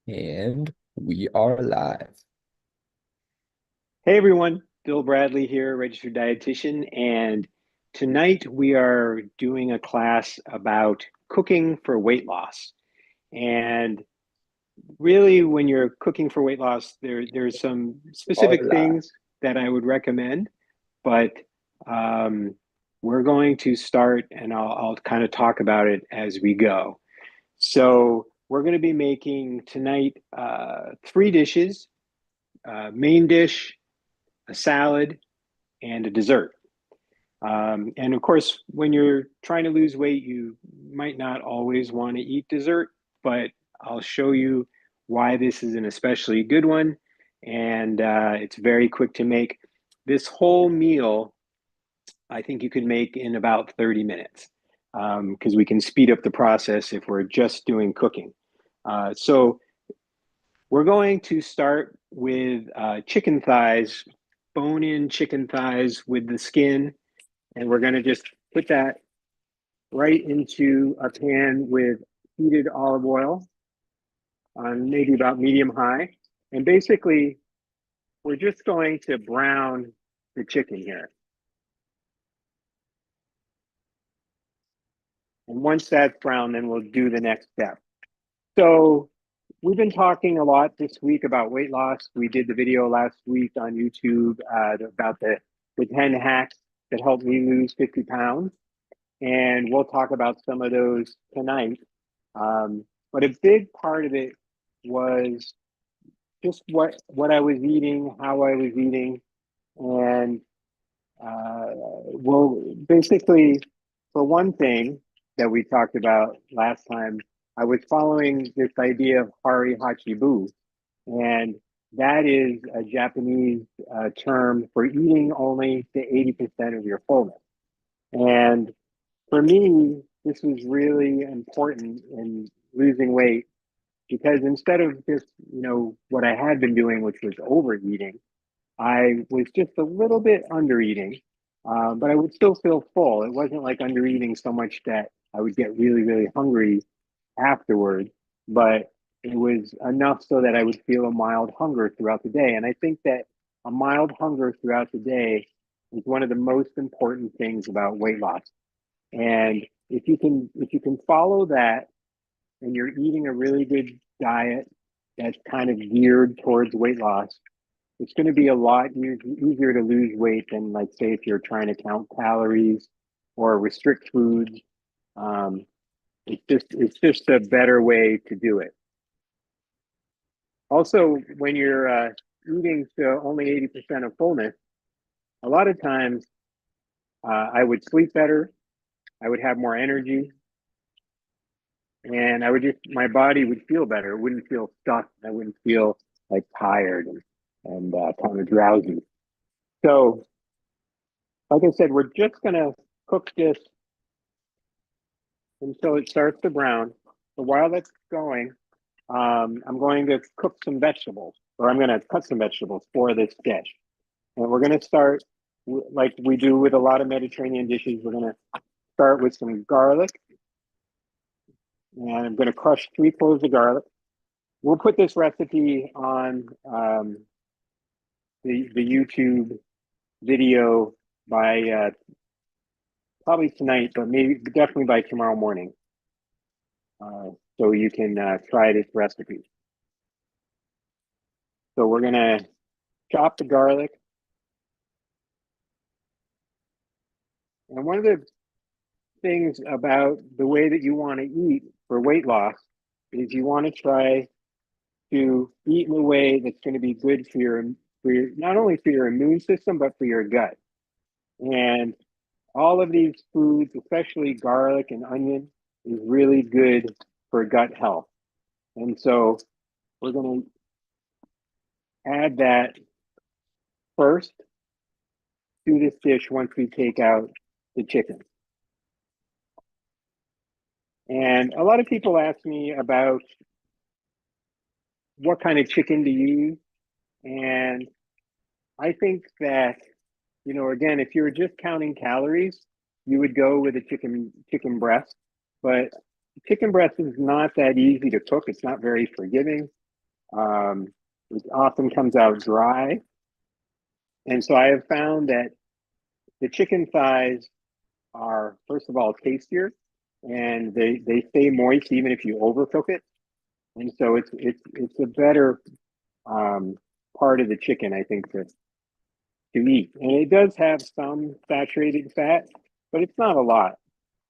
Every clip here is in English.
And we are live. Hey everyone, Bill Bradley here, registered dietitian, and tonight we are doing a class about cooking for weight loss. And really, when you're cooking for weight loss, there's some Are specific live. things that I would recommend, but um, we're going to start, and I'll kind of talk about it as we go. So we're going to be making tonight three dishes: main dish, a salad, and a dessert. And of course, when you're trying to lose weight, you might not always want to eat dessert, but I'll show you why this is an especially good one. And it's very quick to make. This whole meal, I think you could make in about 30 minutes because we can speed up the process if we're just doing cooking. So we're going to start with chicken thighs, bone in chicken thighs with the skin, and we're going to just put that right into a pan with heated olive oil on maybe about medium high. And basically, we're just going to brown the chicken here. And once that's brown, then we'll do the next step. So we've been talking a lot this week about weight loss. We did the video last week on YouTube about the 10 hacks that helped me lose 50 pounds. And we'll talk about some of those tonight. But a big part of it was just what I was eating, how I was eating, and well, basically, for one thing that we talked about last time, I was following this idea of Hari Hachibu, and that is a Japanese term for eating only to 80% of your fullness. And for me, this was really important in losing weight because instead of just, what I had been doing, which was overeating, I was just a little bit under eating, but I would still feel full. It wasn't like under eating so much that I would get really, really hungry afterward, but it was enough so that I would feel a mild hunger throughout the day. And I think that a mild hunger throughout the day is one of the most important things about weight loss. And if you can follow that and you're eating a really good diet that's kind of geared towards weight loss, it's going to be a lot easier to lose weight than, like, say, if you're trying to count calories or restrict foods. Um, it's just a better way to do it. Also, when you're eating to only 80% of fullness, a lot of times I would sleep better, I would have more energy, and my body would feel better. It wouldn't feel stuck. I wouldn't feel like tired and kind of drowsy. So, like I said, we're just gonna cook this until it starts to brown. So while that's going, I'm going to cook some vegetables, or I'm going to cut some vegetables for this dish. And we're going to start like we do with a lot of Mediterranean dishes. We're going to start with some garlic, and I'm going to crush three cloves of garlic. We'll put this recipe on the YouTube video by probably tonight, but maybe definitely by tomorrow morning. So you can try this recipe. So we're gonna chop the garlic. And one of the things about the way that you want to eat for weight loss is you want to try to eat in a way that's going to be good for your not only for your immune system but for your gut. And all of these foods, especially garlic and onion, is really good for gut health. And so we're going to add that first to this dish once we take out the chicken. And a lot of people ask me about what kind of chicken to use. And I think that, again, if you're just counting calories, you would go with a chicken breast. But chicken breast is not that easy to cook. It's not very forgiving. It often comes out dry. And so I have found that the chicken thighs are, first of all, tastier, and they stay moist even if you overcook it. And so it's a better part of the chicken, I think, to eat. And it does have some saturated fat, but it's not a lot.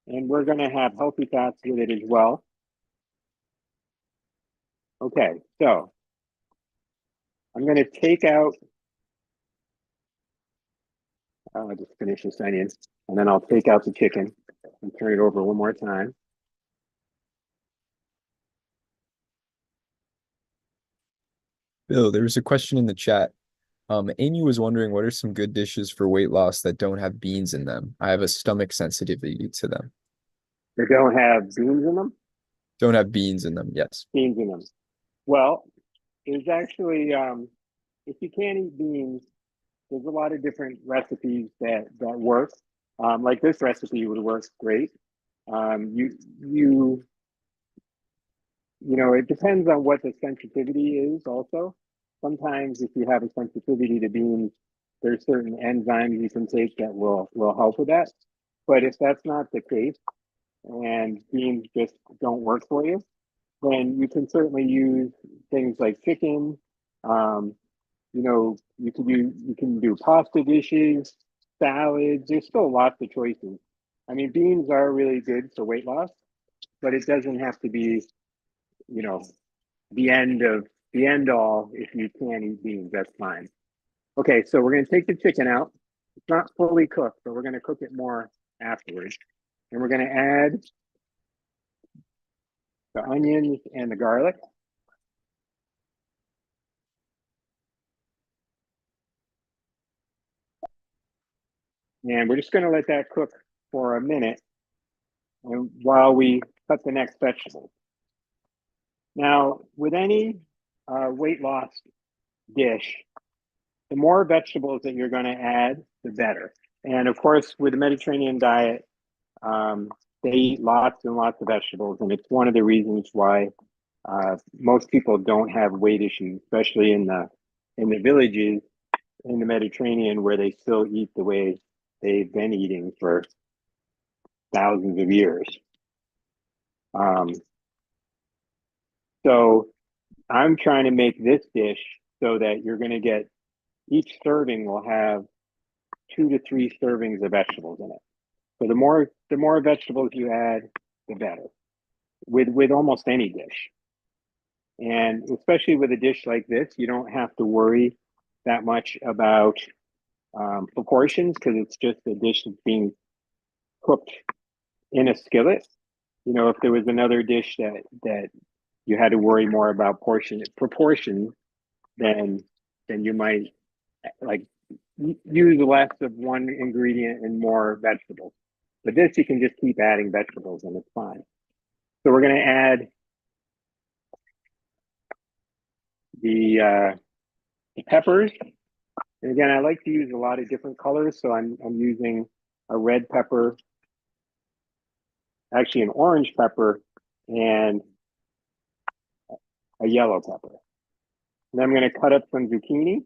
And we're going to have healthy fats with it as well. Okay, so I'm going to take out, I'll just finish this onion, and then I'll take out the chicken and turn it over one more time. Bill, there was a question in the chat. Amy was wondering what are some good dishes for weight loss that don't have beans in them? I have a stomach sensitivity to them. They don't have beans in them? Don't have beans in them, yes. Beans in them. Well, there's actually, if you can't eat beans, there's a lot of different recipes that work. Like this recipe would work great. It depends on what the sensitivity is also. Sometimes if you have a sensitivity to beans, there's certain enzymes you can take that will help with that. But if that's not the case and beans just don't work for you, then you can certainly use things like chicken. You can do pasta dishes, salads. There's still lots of choices. I mean, beans are really good for weight loss, but it doesn't have to be, you know, the end all. If you can't eat beans, that's fine. Okay, so we're going to take the chicken out. It's not fully cooked, but we're going to cook it more afterwards. And we're going to add the onions and the garlic. And we're just going to let that cook for a minute while we cut the next vegetable. Now, with any weight loss dish, the more vegetables that you're going to add, the better. And of course, with the Mediterranean diet, they eat lots and lots of vegetables, and it's one of the reasons why most people don't have weight issues, especially in the villages in the Mediterranean where they still eat the way they've been eating for thousands of years. So I'm trying to make this dish so that you're going to get, each serving will have 2 to 3 servings of vegetables in it. So the more vegetables you add, the better. With almost any dish, and especially with a dish like this, you don't have to worry that much about proportions because it's just a dish that's being cooked in a skillet. You know, if there was another dish that you had to worry more about proportion, then you might like use less of one ingredient and more vegetables. But this, you can just keep adding vegetables and it's fine. So we're going to add the peppers. And again, I like to use a lot of different colors. So I'm using a red pepper, actually an orange pepper, and a yellow pepper. And I'm going to cut up some zucchini.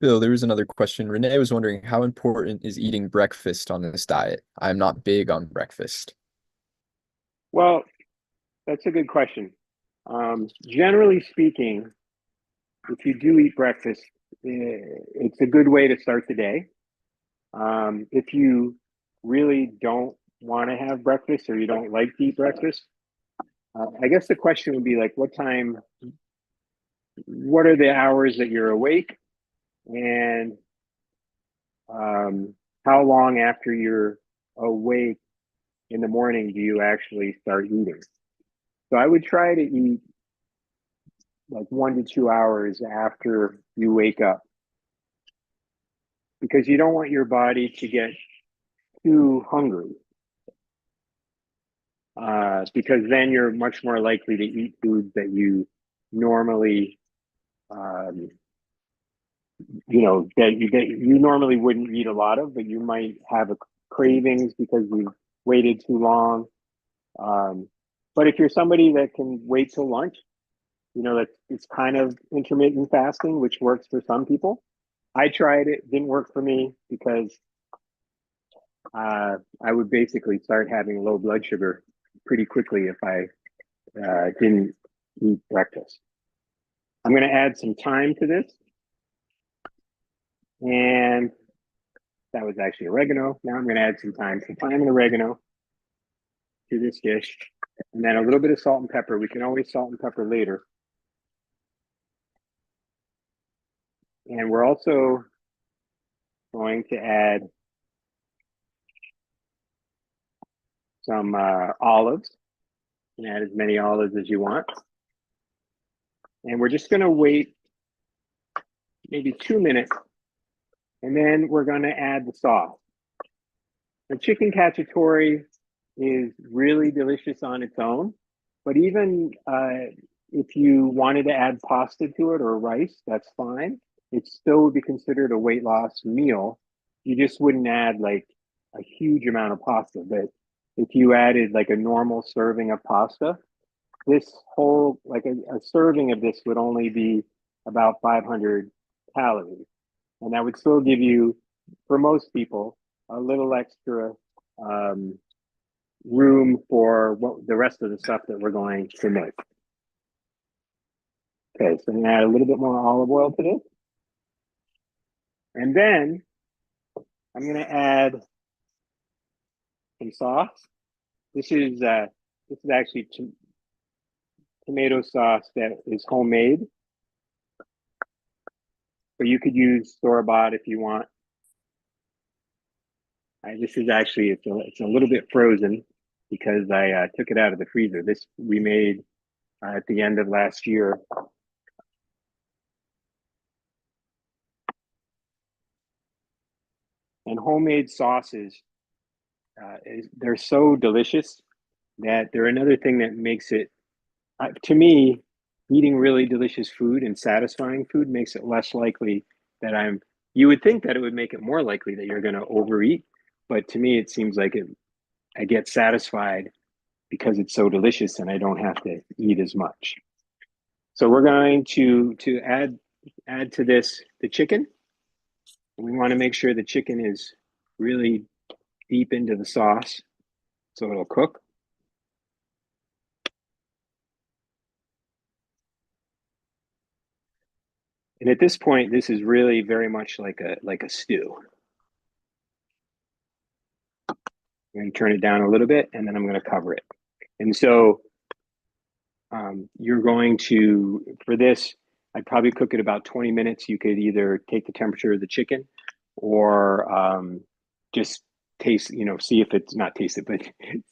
Bill, there was another question. Renee was wondering how important is eating breakfast on this diet? I'm not big on breakfast. Well, that's a good question. Generally speaking, if you do eat breakfast, it's a good way to start the day. If you really don't want to have breakfast or you don't like to eat breakfast, I guess the question would be like, what are the hours that you're awake, and how long after you're awake in the morning do you actually start eating? So I would try to eat like 1 to 2 hours after you wake up, because you don't want your body to get too hungry, because then you're much more likely to eat foods that you normally that you normally wouldn't eat a lot of, but you might have cravings because you waited too long. But if you're somebody that can wait till lunch, you know, that it's kind of intermittent fasting, which works for some people. I tried it, didn't work for me because I would basically start having low blood sugar pretty quickly if I didn't eat breakfast. I'm going to add some thyme to this. And that was actually oregano. Now I'm going to add some thyme and oregano to this dish. And then a little bit of salt and pepper. We can always salt and pepper later. And we're also going to add some olives. You can add as many olives as you want. And we're just going to wait maybe 2 minutes. And then we're going to add the sauce. The chicken cacciatore is really delicious on its own. But even if you wanted to add pasta to it or rice, that's fine. It still would be considered a weight loss meal. You just wouldn't add like a huge amount of pasta. But if you added like a normal serving of pasta, this whole, like a serving of this would only be about 500 calories. And that would still give you, for most people, a little extra room for the rest of the stuff that we're going to make. Okay, so I'm gonna add a little bit more olive oil to this. And then I'm gonna add some sauce. This is actually tomato sauce that is homemade. But you could use store-bought if you want. This is actually, it's a little bit frozen because I took it out of the freezer. This we made at the end of last year. And homemade sauces, they're so delicious that they're another thing that makes it, to me, eating really delicious food and satisfying food makes it less likely that you would think that it would make it more likely that you're going to overeat. But to me, it seems like I get satisfied because it's so delicious and I don't have to eat as much. So we're going to add to this the chicken. We want to make sure the chicken is really deep into the sauce so it'll cook. And at this point, this is really very much like a stew. I'm going to turn it down a little bit and then I'm going to cover it. And so you're going to, for this, I'd probably cook it about 20 minutes. You could either take the temperature of the chicken or just taste, see if it's not taste it, but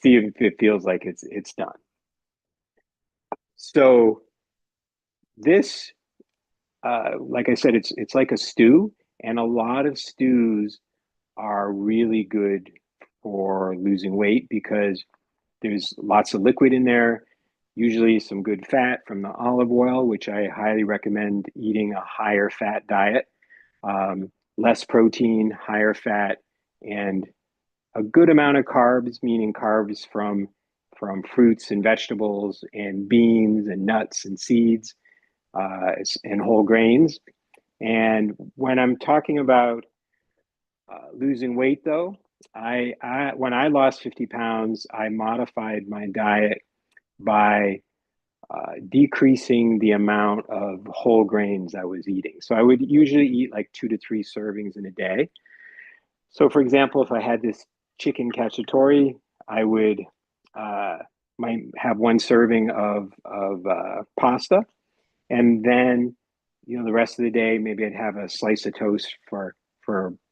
see if it feels like it's done. So this, like I said, it's like a stew, and a lot of stews are really good for losing weight because there's lots of liquid in there, usually some good fat from the olive oil, which I highly recommend eating a higher fat diet, less protein, higher fat, and a good amount of carbs, meaning carbs from fruits and vegetables and beans and nuts and seeds and whole grains. And when I'm talking about losing weight, though, when I lost 50 pounds, I modified my diet by decreasing the amount of whole grains I was eating. So I would usually eat like 2 to 3 servings in a day. So, for example, if I had this chicken cacciatore, I would might have 1 serving of pasta, and then the rest of the day maybe I'd have a slice of toast for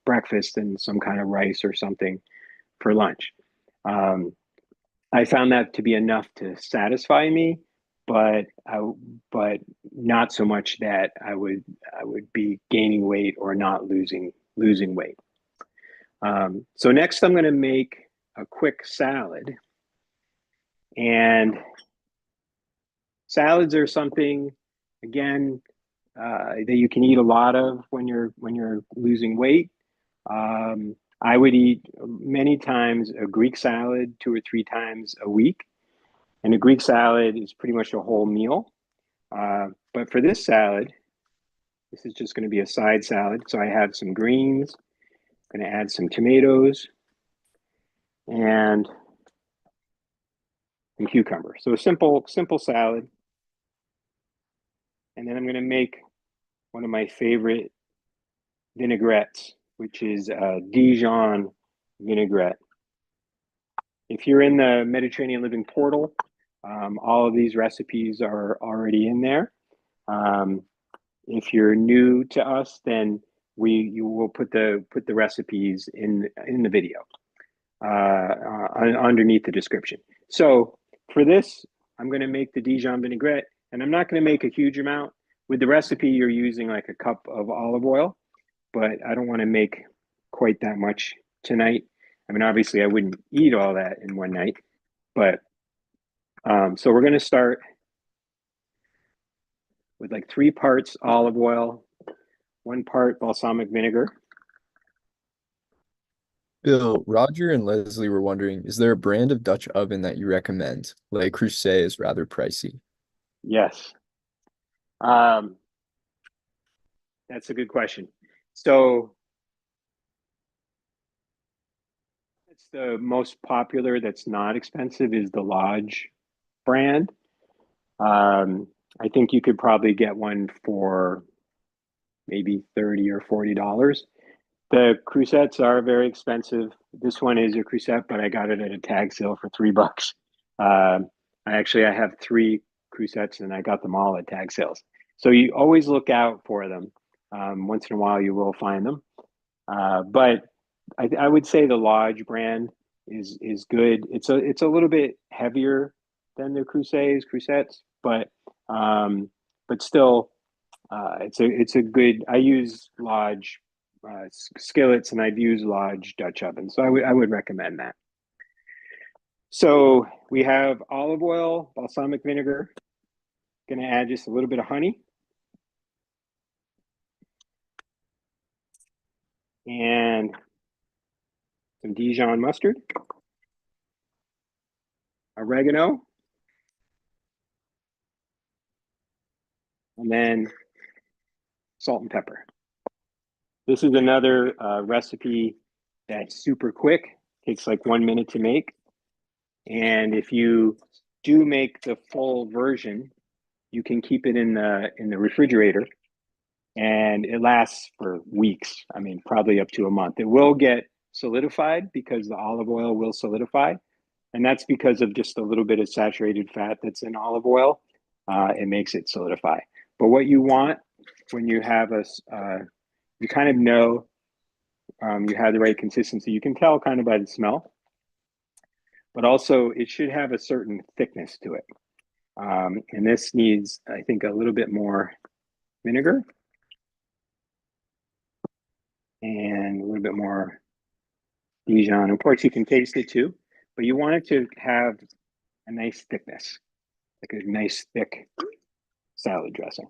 breakfast and some kind of rice or something for lunch. I found that to be enough to satisfy me, but not so much that I would be gaining weight or not losing weight. So next I'm going to make a quick salad, and salads are something, again, that you can eat a lot of when you're losing weight. I would eat many times a Greek salad 2 or 3 times a week. And a Greek salad is pretty much a whole meal. But for this salad, this is just going to be a side salad. So I have some greens, I'm going to add some tomatoes and some cucumber. So a simple salad. And then I'm going to make one of my favorite vinaigrettes, which is a Dijon vinaigrette. If you're in the Mediterranean Living portal, all of these recipes are already in there. If you're new to us, then you will put the recipes in the video underneath the description. So for this, I'm going to make the Dijon vinaigrette, and I'm not going to make a huge amount. With the recipe, you're using like a cup of olive oil, but I don't want to make quite that much tonight. I mean, obviously, I wouldn't eat all that in one night, but so we're going to start with like 3 parts olive oil, 1 part balsamic vinegar. Bill, Roger and Leslie were wondering, is there a brand of Dutch oven that you recommend? Le Creuset is rather pricey. Yes. Um, that's a good question. So it's the most popular that's not expensive is the Lodge brand. I think you could probably get one for maybe $30 or $40. The crucettes are very expensive. This one is a crucette, but I got it at a tag sale for $3. I have 3 crucettes and I got them all at tag sales. So you always look out for them. Once in a while, you will find them. But I would say the Lodge brand is good. It's a little bit heavier than the crucettes, but still, it's a good. I use Lodge skillets, and I've used Lodge Dutch oven, so I would recommend that. So we have olive oil, balsamic vinegar. Going to add just a little bit of honey. And some Dijon mustard, oregano, and then salt and pepper. This is another recipe that's super quick, takes like 1 minute to make. And if you do make the full version, you can keep it in the refrigerator and it lasts for weeks. I mean, probably up to a month. It will get solidified because the olive oil will solidify. And that's because of just a little bit of saturated fat that's in olive oil. It makes it solidify. But what you want when you have you kind of know you have the right consistency. You can tell kind of by the smell, but also it should have a certain thickness to it. And this needs, I think, a little bit more vinegar and a little bit more Dijon. Of course, you can taste it too, but you want it to have a nice thickness, like a nice thick salad dressing.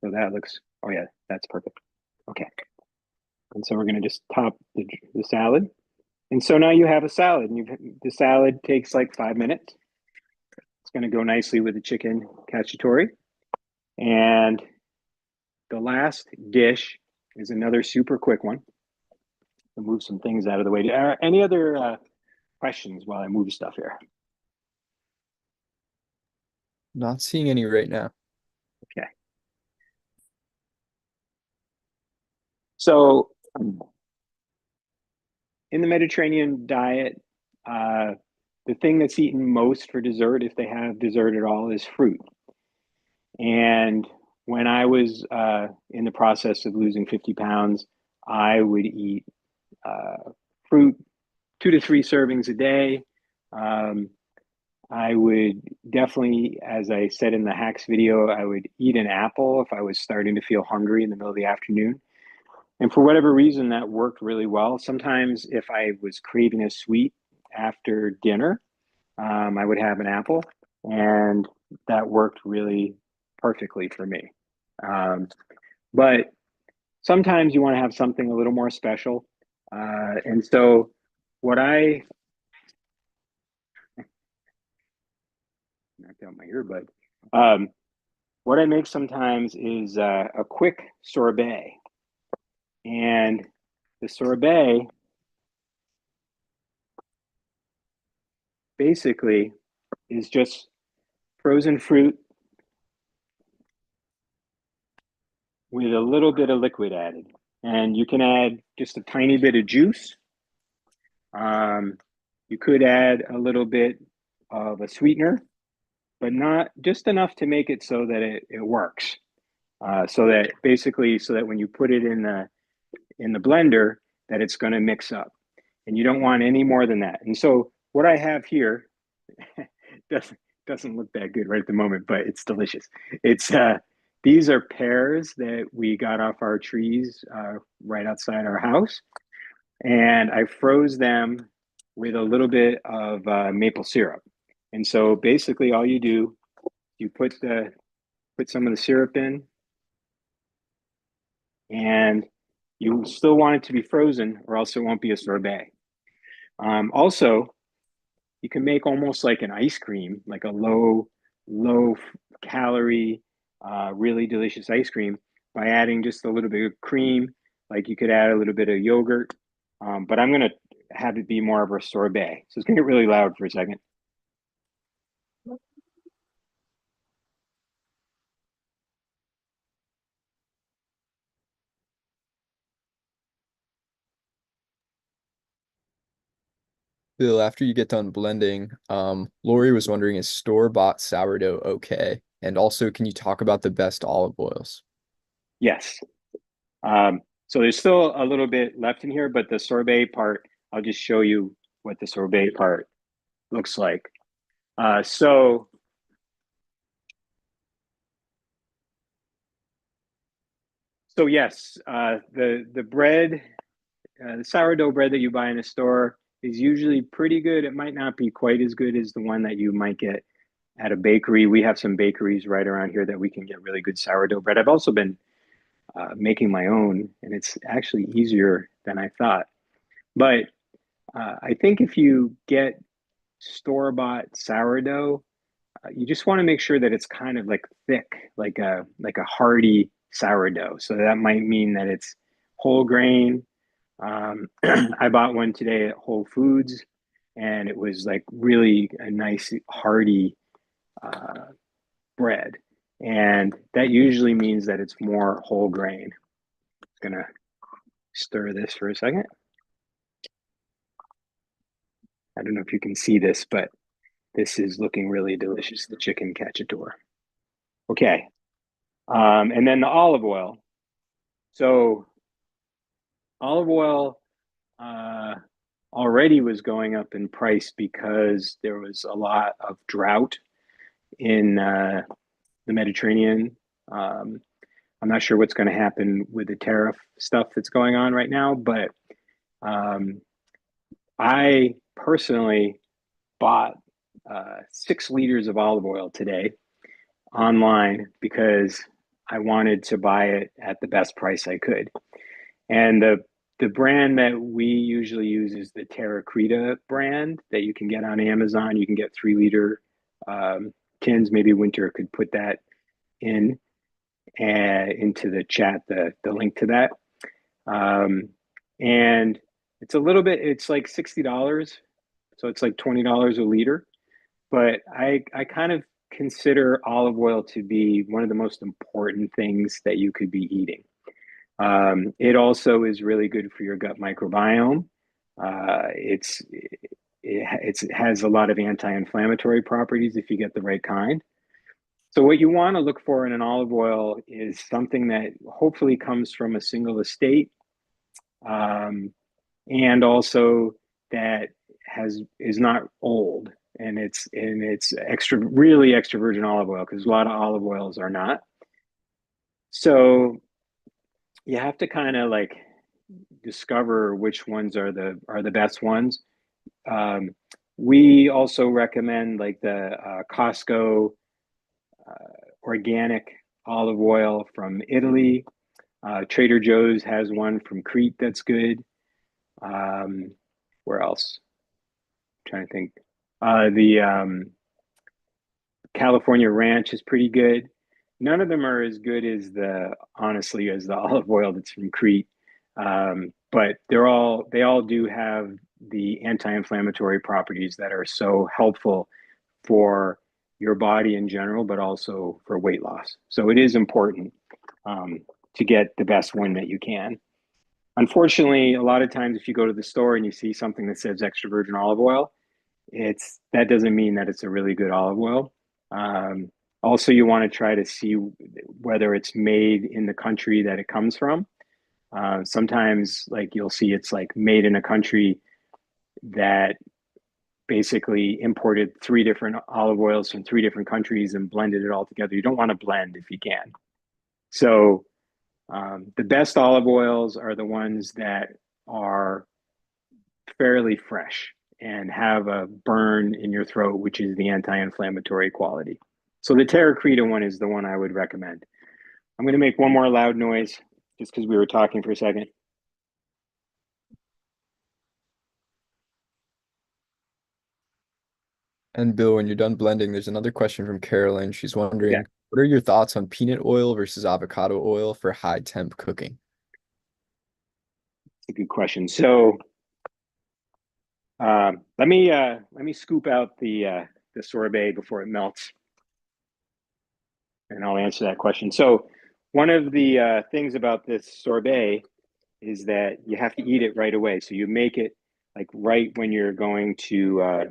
So that looks, oh yeah, that's perfect. Okay. And so we're going to just top the salad. And so now you have a salad. And the salad takes like 5 minutes. It's going to go nicely with the chicken cacciatore. And the last dish is another super quick one. I'll move some things out of the way. Any other questions while I move stuff here? Not seeing any right now. Okay. So in the Mediterranean diet, the thing that's eaten most for dessert, if they have dessert at all, is fruit. And when I was in the process of losing 50 pounds, I would eat fruit 2 to 3 servings a day. I would definitely, as I said in the hacks video, I would eat an apple if I was starting to feel hungry in the middle of the afternoon. And for whatever reason, that worked really well. Sometimes if I was craving a sweet after dinner, I would have an apple, and that worked really perfectly for me. But sometimes you want to have something a little more special. And so what I knocked out my earbud. What I make sometimes is a quick sorbet, and the sorbet basically is just frozen fruit with a little bit of liquid added. And you can add just a tiny bit of juice. Um, you could add a little bit of a sweetener, but not just enough to make it so that it works. So that basically, so that when you put it in the blender, that it's going to mix up. And you don't want any more than that. And so what I have here doesn't look that good right at the moment, but it's delicious. It's these are pears that we got off our trees right outside our house, and I froze them with a little bit of maple syrup. And so basically, all you do, you put some of the syrup in, and you still want it to be frozen, or else it won't be a sorbet. Also, you can make almost like an ice cream, like a low calorie, really delicious ice cream by adding just a little bit of cream. Like you could add a little bit of yogurt, but I'm gonna have it be more of a sorbet. So it's gonna get really loud for a second. Bill, after you get done blending, Lori was wondering, is store-bought sourdough okay? And also, can you talk about the best olive oils? Yes. So there's still a little bit left in here, but the sorbet part, I'll just show you what the sorbet part looks like. So yes, the bread, the sourdough bread that you buy in a store is usually pretty good. It might not be quite as good as the one that you might get at a bakery. We have some bakeries right around here that we can get really good sourdough bread. I've also been making my own, and it's actually easier than I thought. But I think if you get store-bought sourdough, you just want to make sure that it's kind of like thick, like a hearty sourdough. So that might mean that it's whole grain. I bought one today at Whole Foods, and it was like really a nice hearty uh, bread. And that usually means that it's more whole grain. I'm gonna stir this for a second. I don't know if you can see this, but this is looking really delicious, the chicken cacciatore. Okay. And then the olive oil. So olive oil uh, already was going up in price because there was a lot of drought in the Mediterranean. Um, I'm not sure what's going to happen with the tariff stuff that's going on right now, but um, I personally bought 6 liters of olive oil today online because I wanted to buy it at the best price I could. And the brand that we usually use is the Terra Creta brand that you can get on Amazon. You can get 3 liter tins. Maybe Winter could put that in into the chat, the link to that. Um, and it's a little bit, it's like $60. So it's like $20 a liter. But I kind of consider olive oil to be one of the most important things that you could be eating. It also is really good for your gut microbiome. It has a lot of anti-inflammatory properties if you get the right kind. So what you want to look for in an olive oil is something that hopefully comes from a single estate, um, and also that has is not old, and it's extra really extra virgin olive oil because a lot of olive oils are not. So you have to kind of like discover which ones are the best ones. Um, we also recommend like the Costco organic olive oil from Italy. Trader Joe's has one from Crete that's good. Um, where else? I'm trying to think. The California Ranch is pretty good. None of them are as good as honestly, as the olive oil that's from Crete. But they all do have the anti-inflammatory properties that are so helpful for your body in general, but also for weight loss. So it is important um, to get the best one that you can. Unfortunately, a lot of times if you go to the store and you see something that says extra virgin olive oil, it's that doesn't mean that it's a really good olive oil. Um, Also, you want to try to see whether it's made in the country that it comes from. Sometimes, like you'll see, it's like made in a country that basically imported three different olive oils from three different countries and blended it all together. You don't want to blend if you can. So, the best olive oils are the ones that are fairly fresh and have a burn in your throat, which is the anti-inflammatory quality. So the Terra Creta one is the one I would recommend. I'm going to make one more loud noise just because we were talking for a second. And Bill, when you're done blending, there's another question from Carolyn. She's Yeah, wondering, what are your thoughts on peanut oil versus avocado oil for high temp cooking? it's a good question. So let me scoop out the sorbet before it melts, and I'll answer that question. So one of the things about this sorbet is that you have to eat it right away. So you make it like right when you're going to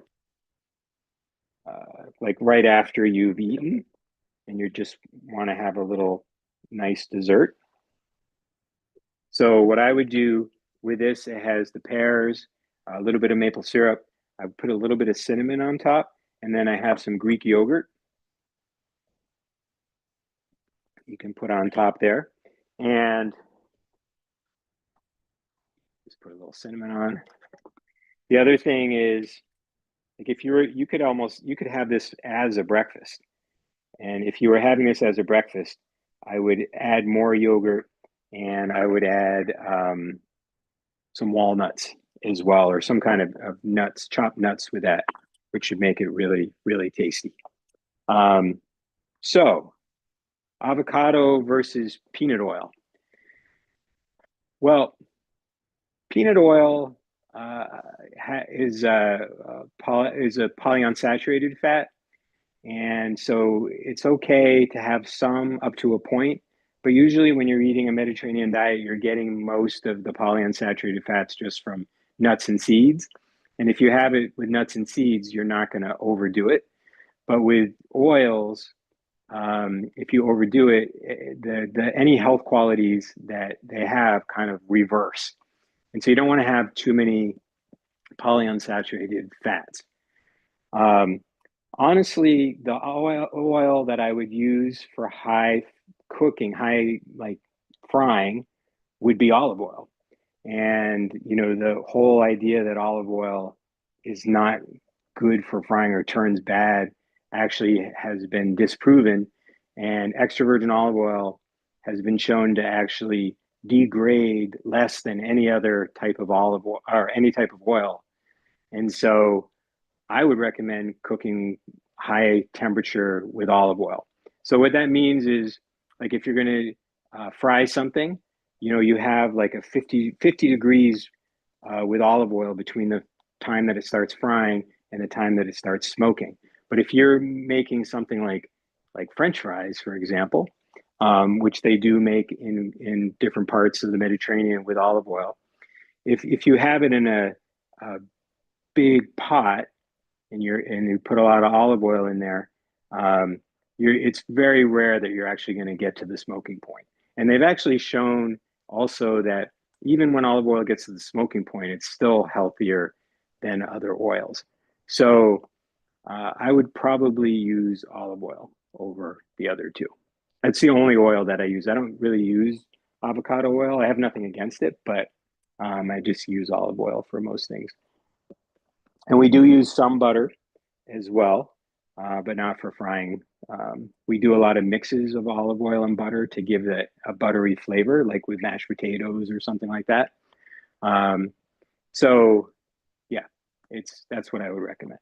like right after you've eaten and you just want to have a little nice dessert. So what I would do with this, it has the pears, a little bit of maple syrup. I put a little bit of cinnamon on top, and then I have some Greek yogurt you can put on top there. And just put a little cinnamon on. The other thing is, like if you could have this as a breakfast. And if you were having this as a breakfast, I would add more yogurt and I would add some walnuts as well, or some kind of nuts, chopped nuts with that, which should make it really, really tasty. Um, so, avocado versus peanut oil. Well, peanut oil is a polyunsaturated fat, and so it's okay to have some up to a point. But usually, when you're eating a Mediterranean diet, you're getting most of the polyunsaturated fats just from nuts and seeds. And if you have it with nuts and seeds, you're not going to overdo it. But with oils, if you overdo it, the any health qualities that they have kind of reverse. And so you don't want to have too many polyunsaturated fats. Um, Honestly, the oil that I would use for high cooking, high like frying, would be olive oil. And you know, the whole idea that olive oil is not good for frying or turns bad actually has been disproven. And extra virgin olive oil has been shown to actually degrade less than any other type of olive oil or any type of oil. And so I would recommend cooking high temperature with olive oil. So what that means is like if you're going to fry something, you know, you have like a 50 degrees with olive oil between the time that it starts frying and the time that it starts smoking. But if you're making something like French fries, for example, which they do make in different parts of the Mediterranean with olive oil, if you have it in a big pot and you put a lot of olive oil in there, it's very rare that you're actually going to get to the smoking point. And they've actually shown also that even when olive oil gets to the smoking point, it's still healthier than other oils. So I would probably use olive oil over the other two. That's the only oil that I use. I don't really use avocado oil. I have nothing against it, but I just use olive oil for most things. And we do use some butter as well, but not for frying. We do a lot of mixes of olive oil and butter to give it a buttery flavor, like with mashed potatoes or something like that. Um, So yeah, that's what I would recommend.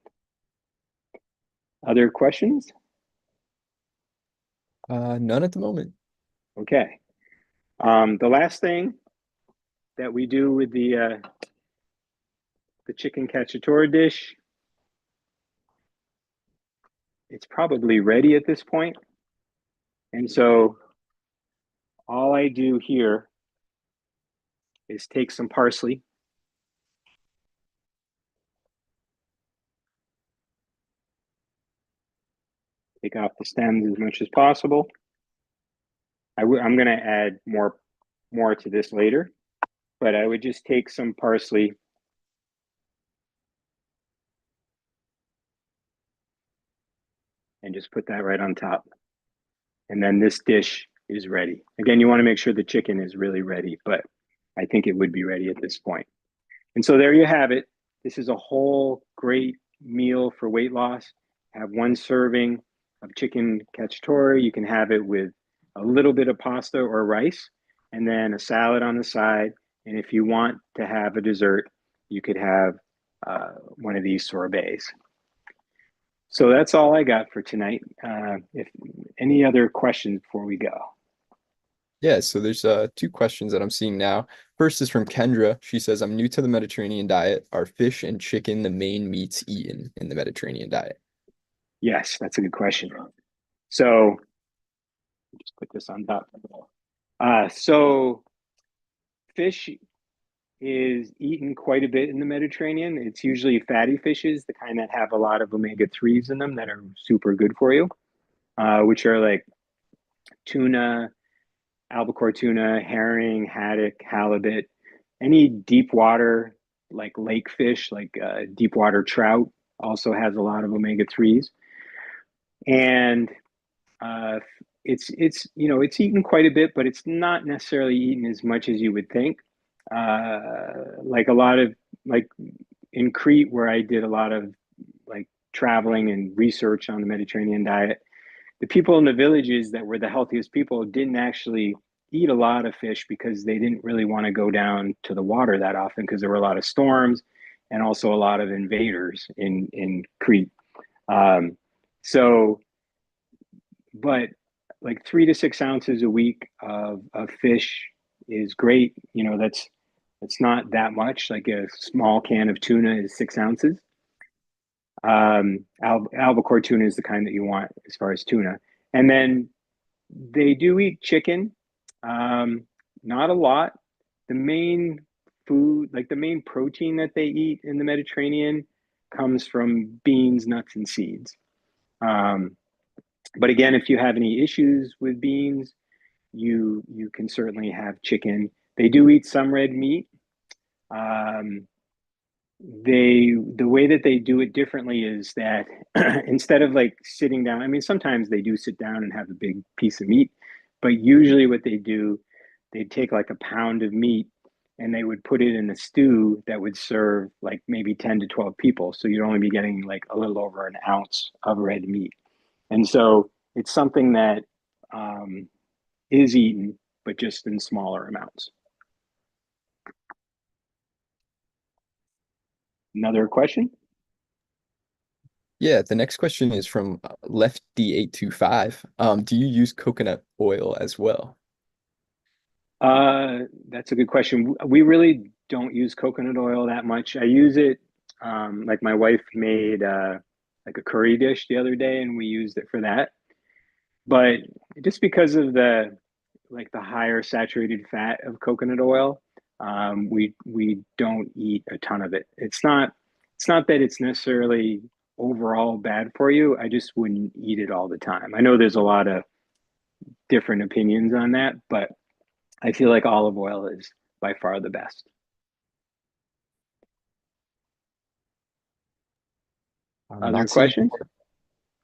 Other questions? None at the moment. Okay. The last thing that we do with the chicken cacciatore dish, it's probably ready at this point. And so all I do here is take some parsley, take off the stems as much as possible. I'm going to add more to this later, but I would just take some parsley and just put that right on top. And then this dish is ready. Again, you want to make sure the chicken is really ready, but I think it would be ready at this point. And so there you have it. This is a whole great meal for weight loss. Have one serving of chicken cacciatore. You can have it with a little bit of pasta or rice, and then a salad on the side. And if you want to have a dessert, you could have one of these sorbets. So that's all I got for tonight. If any other questions before we go? Yeah, so there's two questions that I'm seeing now. First is from Kendra. She says, I'm new to the Mediterranean diet. Are fish and chicken the main meats eaten in the Mediterranean diet? Yes, that's a good question. So just put this on top. So fish is eaten quite a bit in the Mediterranean. It's usually fatty fishes, the kind that have a lot of omega-3s in them that are super good for you, which are like tuna, albacore tuna, herring, haddock, halibut, any deep water like lake fish, like deep water trout, also has a lot of omega-3s. And uh, it's eaten quite a bit, but it's not necessarily eaten as much as you would think. Like a lot of like in Crete, where I did a lot of like traveling and research on the Mediterranean diet, the people in the villages that were the healthiest people didn't actually eat a lot of fish because they didn't really want to go down to the water that often because there were a lot of storms and also a lot of invaders in Crete. Um, so, but like 3 to 6 ounces a week of fish is great. You know, that's not that much. Like a small can of tuna is 6 ounces. Albacore tuna is the kind that you want as far as tuna. And then they do eat chicken, not a lot. The main food, like the main protein that they eat in the Mediterranean, comes from beans, nuts, and seeds. Um, but again, if you have any issues with beans, you can certainly have chicken. They do eat some red meat. Um, the way that they do it differently is that instead of like sitting down, I mean, sometimes they do sit down and have a big piece of meat, but usually what they do, they'd take like a pound of meat and they would put it in a stew that would serve like maybe 10 to 12 people. So you'd only be getting like a little over an ounce of red meat. And so it's something that um, is eaten, but just in smaller amounts. Another question? Yeah, the next question is from Lefty825. Do you use coconut oil as well? That's a good question. We really don't use coconut oil that much. I use it, like my wife made like a curry dish the other day, and we used it for that. But just because of the higher saturated fat of coconut oil, we don't eat a ton of it. It's not that it's necessarily overall bad for you. I just wouldn't eat it all the time. I know there's a lot of different opinions on that, but I feel like olive oil is by far the best. I'm Other not seeing questions?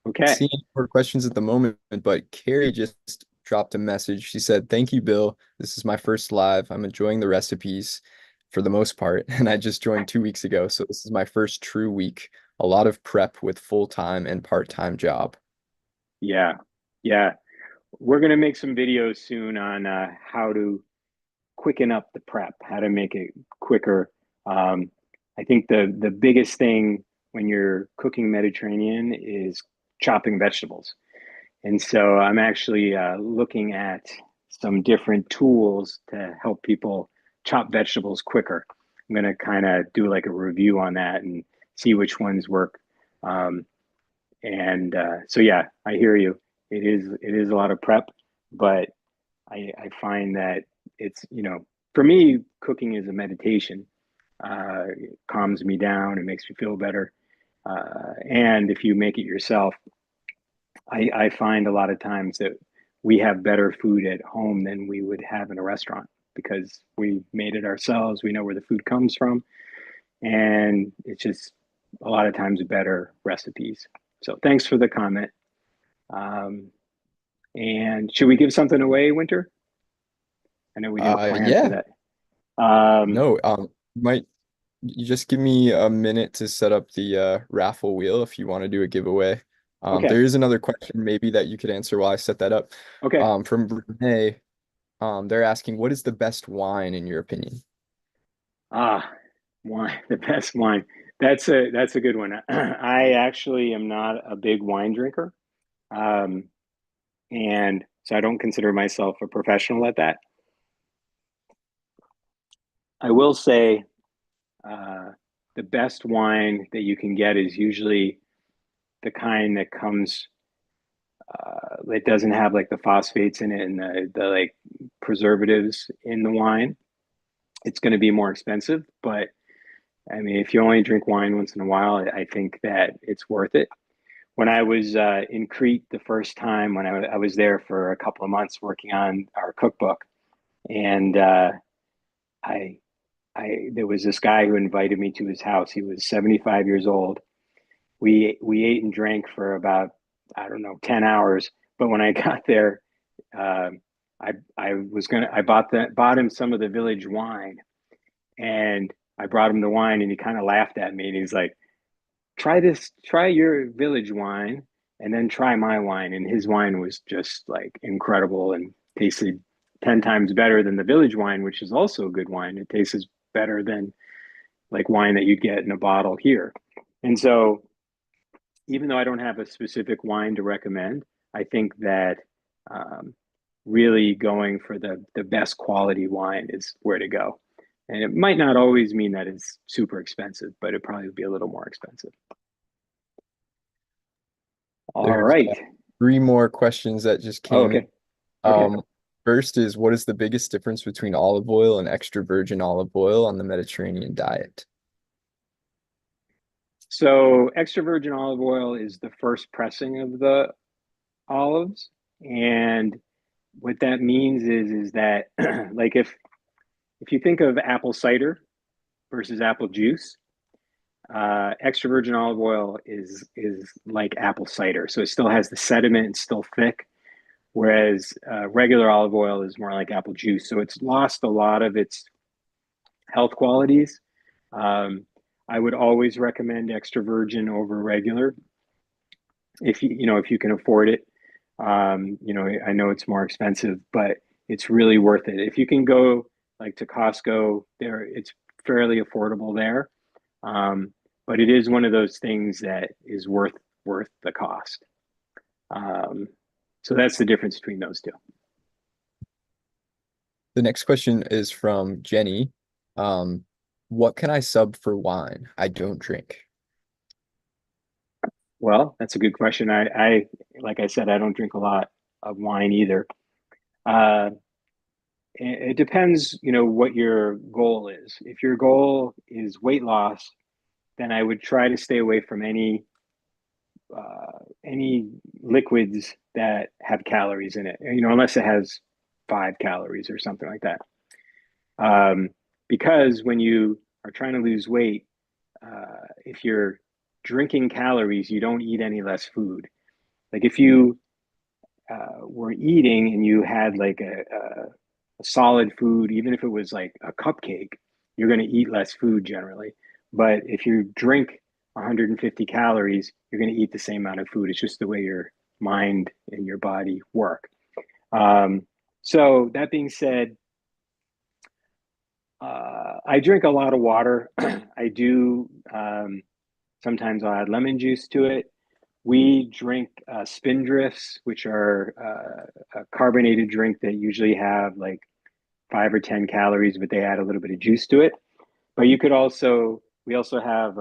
Okay. seeing any more questions at the moment, but Carrie just dropped a message. She said, "Thank you, Bill. This is my first live. I'm enjoying the recipes for the most part, and I just joined 2 weeks ago, so this is my first true week. A lot of prep with full-time and part-time job." Yeah. Yeah. We're going to make some videos soon on how to quicken up the prep, how to make it quicker. I think the biggest thing when you're cooking Mediterranean is chopping vegetables. And so I'm actually looking at some different tools to help people chop vegetables quicker. I'm going to kind of do like a review on that and see which ones work. Um, and so yeah, I hear you. It is a lot of prep, but I find that it's, for me, cooking is a meditation. It calms me down. It makes me feel better. And if you make it yourself, I find a lot of times that we have better food at home than we would have in a restaurant because we made it ourselves. We know where the food comes from, and it's just a lot of times better recipes. So thanks for the comment. Um, and should we give something away, Winter? I know we didn't plan for Yeah. that. Um, No, might you just give me a minute to set up the raffle wheel if you want to do a giveaway. okay, There is another question maybe that you could answer while I set that up. okay. From Renee, they're asking, what is the best wine in your opinion? Ah, wine, the best wine. That's a good one. I actually am not a big wine drinker. Um, and so I don't consider myself a professional at that. I will say uh, the best wine that you can get is usually the kind that comes that doesn't have like the phosphates in it and the like preservatives in the wine. It's going to be more expensive, but I mean, if you only drink wine once in a while, I think that it's worth it. When I was in Crete the first time, when I was there for a couple of months working on our cookbook, and I there was this guy who invited me to his house. He was 75 years old. We ate and drank for about, I don't know, 10 hours. But when I got there, um, I bought him some of the village wine, and I brought him the wine, and he kind of laughed at me, and he's like, try your village wine, and then try my wine. And his wine was just like incredible and tasted 10 times better than the village wine, which is also a good wine. It tastes better than like wine that you'd get in a bottle here. And so, even though I don't have a specific wine to recommend, I think that um, really going for the best quality wine is where to go. And it might not always mean that it's super expensive, but it probably would be a little more expensive. All There's right. three more questions that just Oh, came in. okay. Okay. Um, First is, what is the biggest difference between olive oil and extra virgin olive oil on the Mediterranean diet? So extra virgin olive oil is the first pressing of the olives. And what that means is that like if you think of apple cider versus apple juice, extra virgin olive oil is like apple cider. So it still has the sediment, it's still thick, whereas regular olive oil is more like apple juice. So it's lost a lot of its health qualities. Um, I would always recommend extra virgin over regular if if you can afford it. I know it's more expensive, but it's really worth it. If you can go like to Costco, there it's fairly affordable there. Um, but it is one of those things that is worth the cost. Um, so that's the difference between those two. The next question is from Jenny. Um, what can I sub for wine? I don't drink. Well, that's a good question. I like I said, I don't drink a lot of wine either. Uh, it depends, what your goal is. If your goal is weight loss, then I would try to stay away from any liquids that have calories in it. Unless it has 5 calories or something like that. Um, because when you are trying to lose weight, if you're drinking calories, you don't eat any less food. Like if you were eating and you had like a solid food, even if it was like a cupcake, you're going to eat less food generally. But if you drink 150 calories, you're going to eat the same amount of food. It's just the way your mind and your body work. Um, so that being said, I drink a lot of water. I do sometimes I'll add lemon juice to it. We drink spindrifts, which are a carbonated drink that usually have like 5 or 10 calories, but they add a little bit of juice to it. But you could also, we also have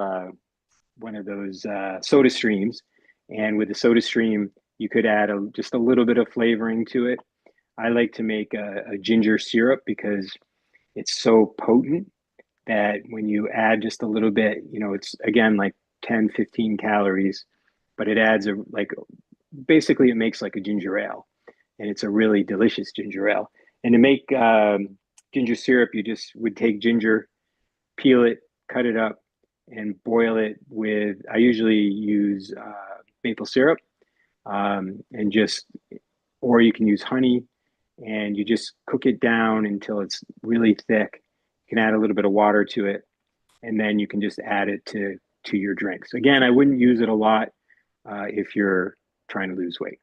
one of those soda streams. And with the soda stream, you could add just a little bit of flavoring to it. I like to make a ginger syrup because it's so potent that when you add just a little bit, it's again like 10, 15 calories, but it adds basically it makes like a ginger ale, and it's a really delicious ginger ale. And to make ginger syrup, you just would take ginger, peel it, cut it up, and boil it with, I usually use maple syrup, and just, or you can use honey, and you just cook it down until it's really thick. You can add a little bit of water to it, and then you can just add it to your drinks. Again, I wouldn't use it a lot if you're trying to lose weight.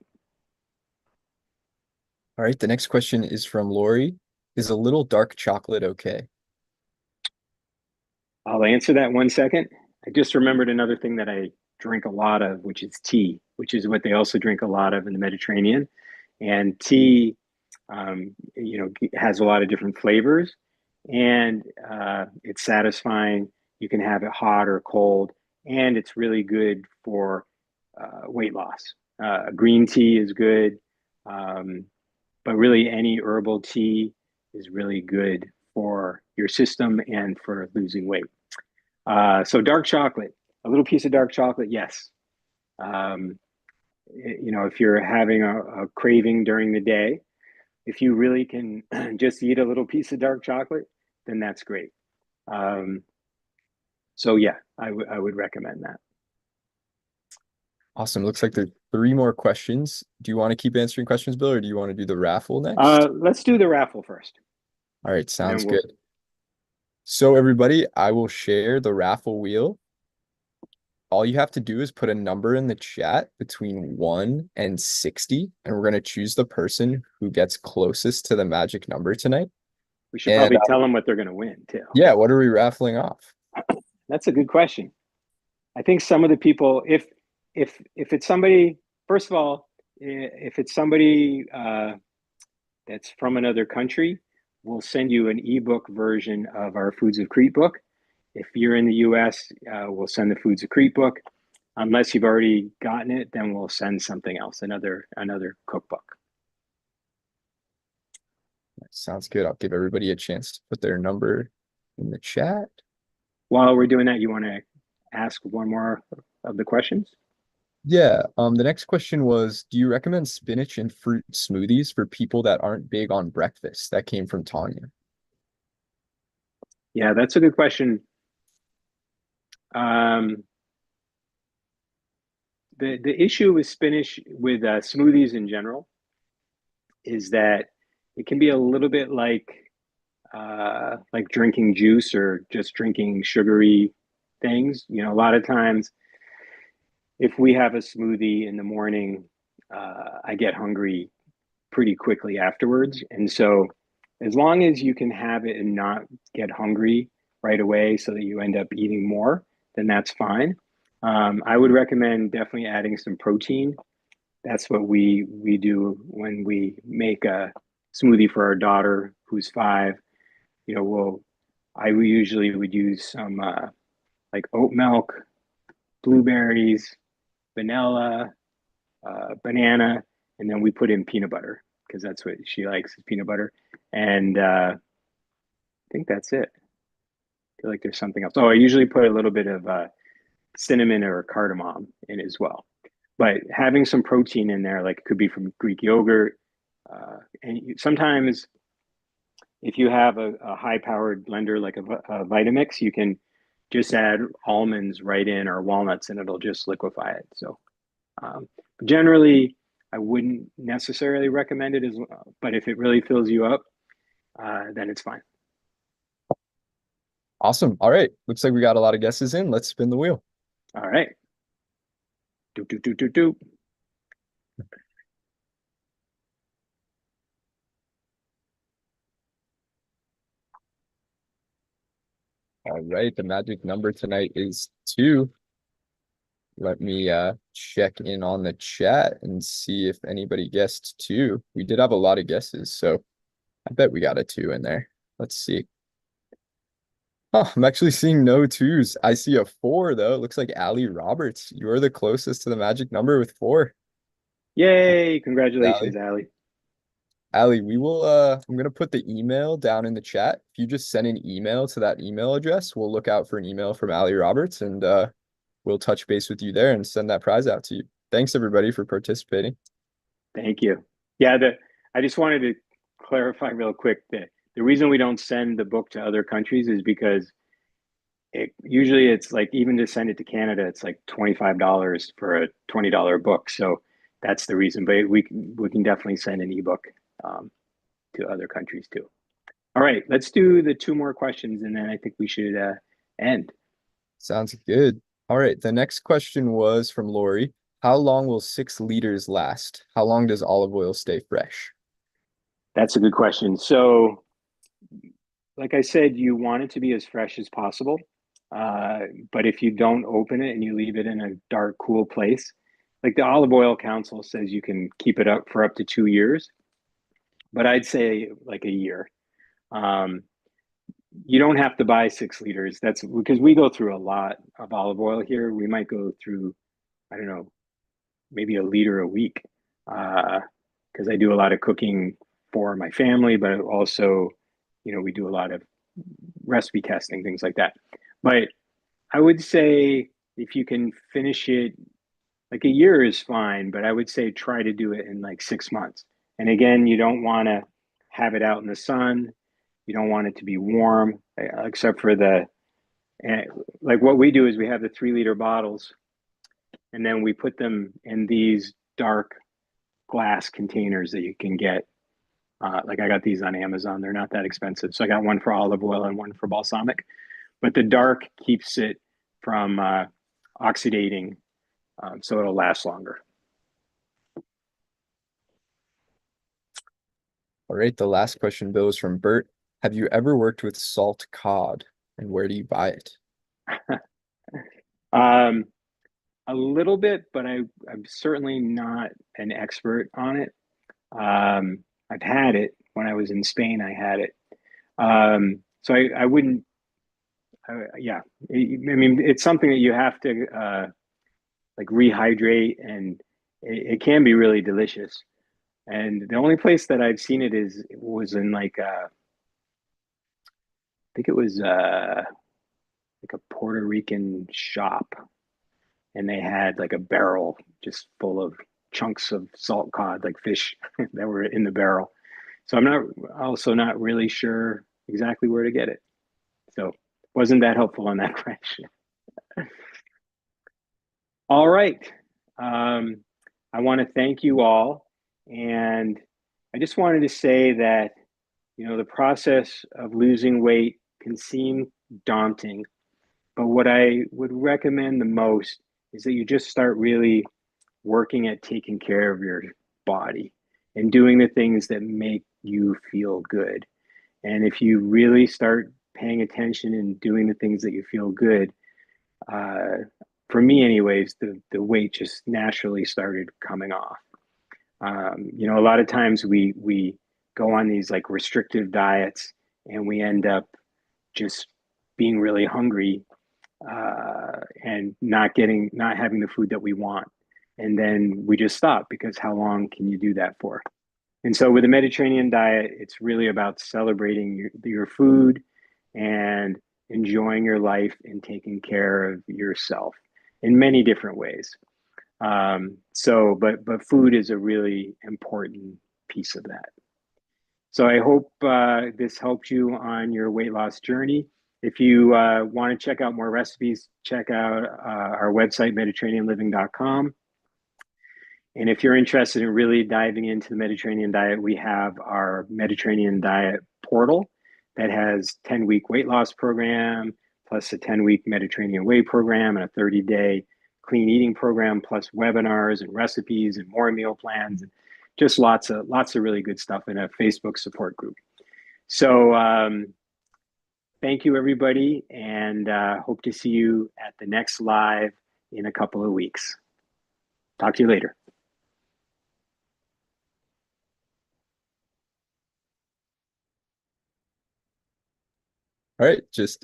All right, the next question is from Lori. Is a little dark chocolate okay? I'll answer that 1 second. I just remembered another thing that I drink a lot of, which is tea, which is what they also drink a lot of in the Mediterranean. And tea, has a lot of different flavors, and it's satisfying. You can have it hot or cold, and it's really good for weight loss. Green tea is good, um, but really any herbal tea is really good for your system and for losing weight. So dark chocolate, a little piece of dark chocolate, yes. Um, if you're having a craving during the day, if you really can just eat a little piece of dark chocolate, then that's great. Um, so yeah, I would recommend that. Awesome. Looks like there's three more questions. Do you want to keep answering questions, Bill, or do you want to do the raffle next? Let's do the raffle first, All right, and then sounds we'll. good. So everybody, I will share the raffle wheel. All you have to do is put a number in the chat between 1 and 60, and we're going to choose the person who gets closest to the magic number tonight. We should And probably tell them what they're going to win too. yeah, what are we raffling off? That's a good question. I think some of the people, if it's somebody, first of all, if it's somebody that's from another country, we'll send you an ebook version of our Foods of Crete book. If you're in the US, we'll send the Foods of Crete book. Unless you've already gotten it, then we'll send something else, another cookbook. Sounds good. I'll give everybody a chance to put their number in the chat. While we're doing that, you want to ask one more of the questions? Yeah, the next question was, do you recommend spinach and fruit smoothies for people that aren't big on breakfast? That came from Tanya. Yeah, that's a good question. Um, the issue with spinach with smoothies in general is that it can be a little bit like drinking juice or just drinking sugary things. A lot of times if we have a smoothie in the morning, I get hungry pretty quickly afterwards. And so, as long as you can have it and not get hungry right away so that you end up eating more, then that's fine. I would recommend definitely adding some protein. That's what we do when we make a smoothie for our daughter who's 5. I usually would use some like oat milk, blueberries, vanilla, banana, and then we put in peanut butter because that's what she likes is peanut butter. And I think that's it. I feel like there's something else. Oh, I usually put a little bit of cinnamon or cardamom in as well. But having some protein in there, like it could be from Greek yogurt. And sometimes if you have a high-powered blender like a Vitamix, you can just add almonds right in or walnuts, and it'll just liquefy it. So um, generally, I wouldn't necessarily recommend it as well, but if it really fills you up, then it's fine. Awesome. All right. Looks like we got a lot of guesses in. Let's spin the wheel. All right. Do, do, do, do, do. All right, the magic number tonight is two. Let me check in on the chat and see if anybody guessed two. We did have a lot of guesses, so I bet we got a two in there. Let's see. Oh, I'm actually seeing no twos. I see a four though. It looks like Allie Roberts. You're the closest to the magic number with four. Yay! Congratulations, Allie. Allie. Allie, we will I'm gonna put the email down in the chat. If you just send an email to that email address, we'll look out for an email from Allie Roberts and we'll touch base with you there and send that prize out to you. Thanks everybody for participating. Thank you. Yeah, I just wanted to clarify real quick that the reason we don't send the book to other countries is because usually it's like, even to send it to Canada, it's like $25 for a $20 book. So that's the reason. But we can definitely send an ebook um, to other countries too. All right, let's do the two more questions, and then I think we should end. Sounds good. All right, the next question was from Lori. How long will 6 liters last? How long does olive oil stay fresh? That's a good question. So, like I said, you want it to be as fresh as possible. But if you don't open it and you leave it in a dark, cool place, like the Olive Oil Council says, you can keep it up for up to 2 years, but I'd say like a year. Um, you don't have to buy 6 liters. That's because we go through a lot of olive oil here. We might go through, I don't know, maybe a liter a week, because I do a lot of cooking for my family, but also, we do a lot of recipe testing, things like that. But I would say if you can finish it, like a year is fine, but I would say try to do it in like 6 months. And again, you don't want to have it out in the sun. You don't want it to be warm, except for uh, like what we do is we have the 3 liter bottles, and then we put them in these dark glass containers that you can get. Like I got these on Amazon. They're not that expensive. So I got one for olive oil and one for balsamic. But the dark keeps it from oxidating, so it'll last longer. All right, the last question, Bill, is from Bert. Have you ever worked with salt cod, and where do you buy it? um, a little bit, but I'm certainly not an expert on it. I've had it when I was in Spain. I had it. So I wouldn't. Yeah, I mean, it's something that you have to like rehydrate, and it can be really delicious. And the only place that I've seen it was in like I think it was like a Puerto Rican shop, and they had like a barrel just full of chunks of salt cod, like fish that were in the barrel. So I'm not also not really sure exactly where to get it. So wasn't that helpful on that question. All right. Um, I want to thank you all. And I just wanted to say that, the process of losing weight can seem daunting, but what I would recommend the most is that you just start really working at taking care of your body and doing the things that make you feel good. And if you really start paying attention and doing the things that you feel good, uh, for me, anyways, the weight just naturally started coming off. A lot of times we go on these like restrictive diets, and we end up just being really hungry, and not having the food that we want, and then we just stop, because how long can you do that for? And so with the Mediterranean diet, it's really about celebrating your food and enjoying your life and taking care of yourself in many different ways. But food is a really important piece of that. So I hope this helped you on your weight loss journey. If you want to check out more recipes, check out our website, mediterraneanliving.com. And if you're interested in really diving into the Mediterranean diet, we have our Mediterranean diet portal that has 10-week weight loss program, plus a 10-week Mediterranean way program, and a 30-day clean eating program, plus webinars and recipes and more meal plans, and just lots of really good stuff in a Facebook support group. So Thank you, everybody, and hope to see you at the next live in a couple of weeks. Talk to you later. All right, just